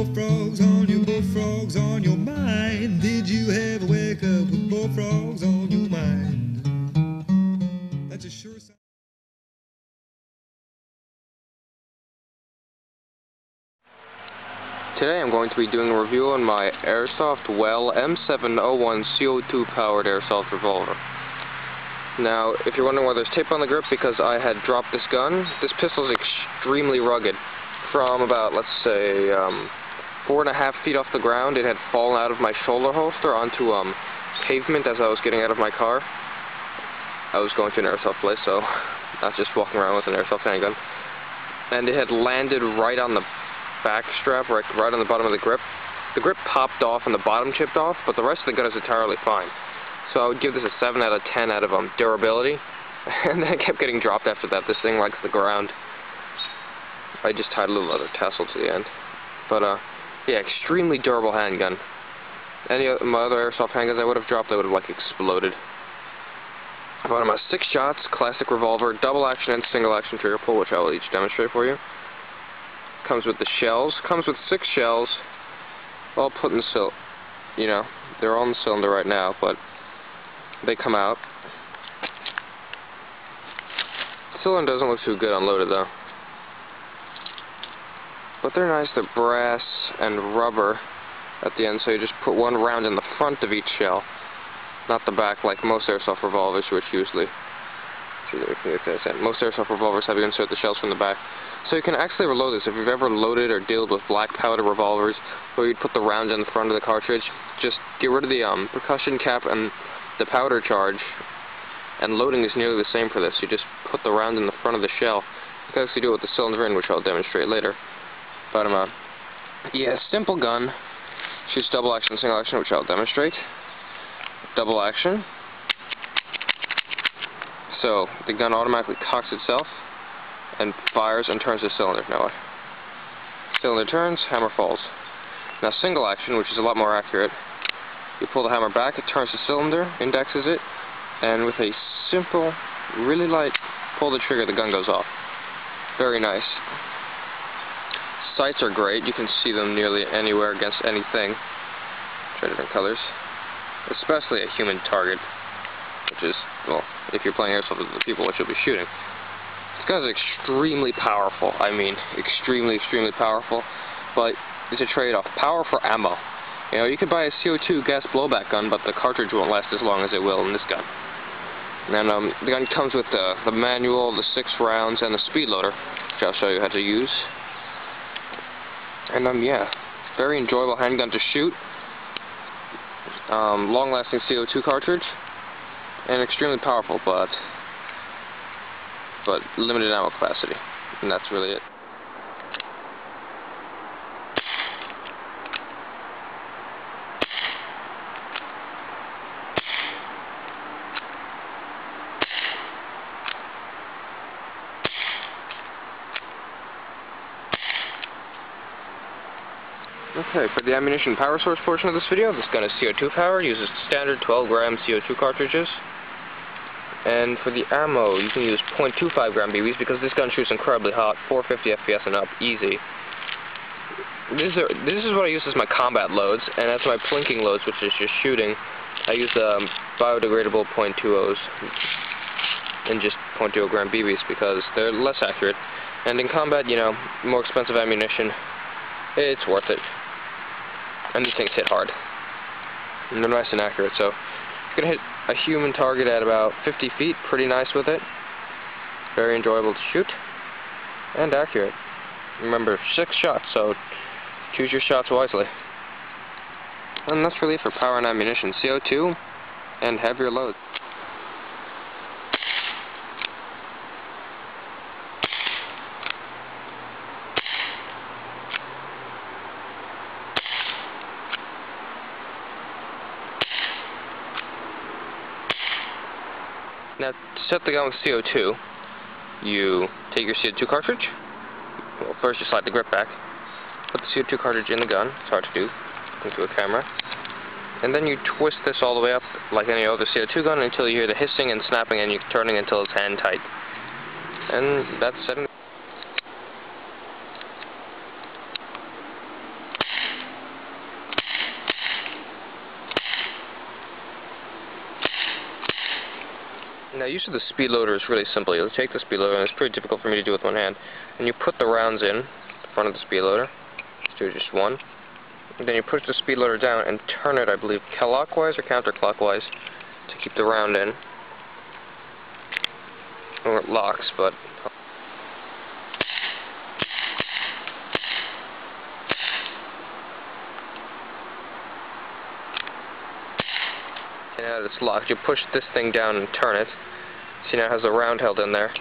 bullfrogs on your mind? Did you ever wake up with bullfrogs on your mind? That's a sure sign. Today I'm going to be doing a review on my Airsoft Well M701 CO2 powered Airsoft Revolver. Now, if you're wondering why there's tape on the grip, because I had dropped this gun. This pistol is extremely rugged. From about, let's say, 4.5 feet off the ground, it had fallen out of my shoulder holster onto pavement as I was getting out of my car. I was going to an airsoft place, so not just walking around with an airsoft handgun. And it had landed right on the back strap, right on the bottom of the grip. The grip popped off and the bottom chipped off, but the rest of the gun is entirely fine. So I would give this a 7 out of 10 out of durability. And then it kept getting dropped after that. This thing likes the ground. I just tied a little leather tassel to the end. But yeah, extremely durable handgun. Any of my other airsoft handguns I would have dropped, they would have like exploded. But I'm a 6 shots, classic revolver, double action and single action trigger pull, which I will each demonstrate for you. Comes with the shells. Comes with 6 shells, all put in the cylinder. You know, they're on the cylinder right now, but they come out. The cylinder doesn't look too good unloaded though. But they're nice. They're brass and rubber at the end, so you just put one round in the front of each shell, not the back like most airsoft revolvers, which usually... Most airsoft revolvers have you insert the shells from the back. So you can actually reload this. If you've ever loaded or dealt with black powder revolvers where you'd put the rounds in the front of the cartridge, just get rid of the percussion cap and the powder charge, and loading is nearly the same for this. You just put the round in the front of the shell. You can actually do it with the cylinder in, which I'll demonstrate later. But yeah, simple gun. Shoots double action, single action, which I'll demonstrate. Double action. So the gun automatically cocks itself and fires and turns the cylinder. Now cylinder turns, hammer falls. Now single action, which is a lot more accurate, you pull the hammer back, it turns the cylinder, indexes it, and with a simple, really light pull the trigger, the gun goes off. Very nice. Sights are great. You can see them nearly anywhere against anything. Try different colors. Especially a human target, which is, well, if you're playing airsoft with the people which you'll be shooting. This gun is extremely powerful. I mean, extremely, extremely powerful. But it's a trade-off. Power for ammo. You know, you can buy a CO2 gas blowback gun, but the cartridge won't last as long as it will in this gun. And the gun comes with the manual, the 6 rounds, and the speed loader, which I'll show you how to use. And yeah, very enjoyable handgun to shoot. Long-lasting CO2 cartridge, and extremely powerful, but limited ammo capacity, and that's really it. Okay, for the ammunition power source portion of this video, this gun is CO2 powered, uses standard 12-gram CO2 cartridges. And for the ammo, you can use 0.25 gram BBs because this gun shoots incredibly hot, 450 FPS and up, easy. This is what I use as my combat loads, and as my plinking loads, which is just shooting, I use biodegradable 0.20s and just 0.20 gram BBs because they're less accurate. And in combat, you know, more expensive ammunition, it's worth it. And these things hit hard. And they're nice and accurate, so you can hit a human target at about 50 feet, pretty nice with it. Very enjoyable to shoot. And accurate. Remember, 6 shots, so choose your shots wisely. And that's really it for power and ammunition. CO2 and heavier loads. Now, to set the gun with CO2, you take your CO2 cartridge. Well, first you slide the grip back, put the CO2 cartridge in the gun. It's hard to do, into a camera. And then you twist this all the way up, like any other CO2 gun, until you hear the hissing and snapping, and you're turning until it's hand tight. And that's setting. Now, use of the speed loader is really simple. You'll take the speed loader, and it's pretty difficult for me to do with one hand, and you put the rounds in the front of the speed loader. Do just one. And then you push the speed loader down and turn it, I believe, clockwise or counterclockwise to keep the round in. Or it locks, but... And now that it's locked, you push this thing down and turn it. See, now it has the round held in there.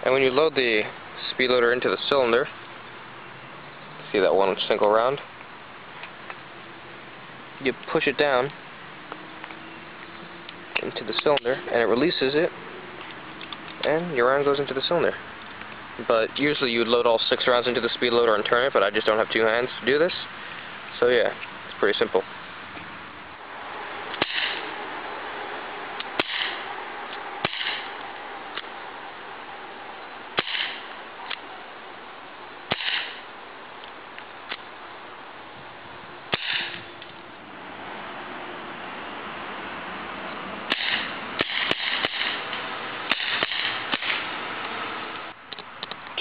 And when you load the speed loader into the cylinder, see that one single round? You push it down into the cylinder, and it releases it, and your round goes into the cylinder. But usually you would load all 6 rounds into the speed loader and turn it, but I just don't have 2 hands to do this. So yeah, it's pretty simple.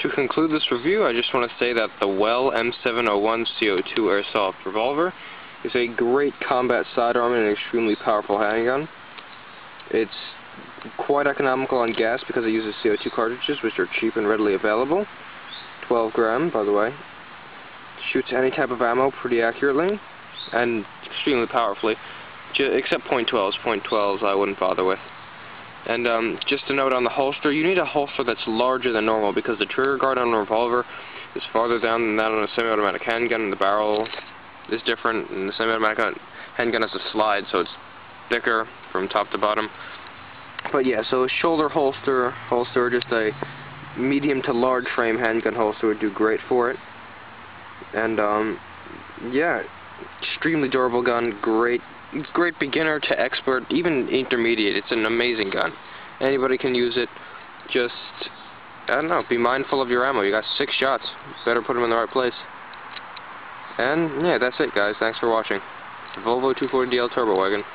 To conclude this review, I just want to say that the Well M701 CO2 Airsoft Revolver is a great combat sidearm and an extremely powerful handgun. It's quite economical on gas because it uses CO2 cartridges, which are cheap and readily available. 12 gram, by the way. Shoots any type of ammo pretty accurately and extremely powerfully, except .12s. .12s I wouldn't bother with. And just a note on the holster, you need a holster that's larger than normal because the trigger guard on a revolver is farther down than that on a semi-automatic handgun, and the barrel is different, and the semi-automatic handgun has a slide, so it's thicker from top to bottom. But yeah, so a shoulder holster, just a medium to large frame handgun holster would do great for it. And yeah, extremely durable gun, great beginner to expert, even intermediate. It's an amazing gun. Anybody can use it. Just, I don't know, be mindful of your ammo. You got 6 shots. Better put them in the right place. And yeah, that's it, guys. Thanks for watching. Volvo 240DL Turbo Wagon.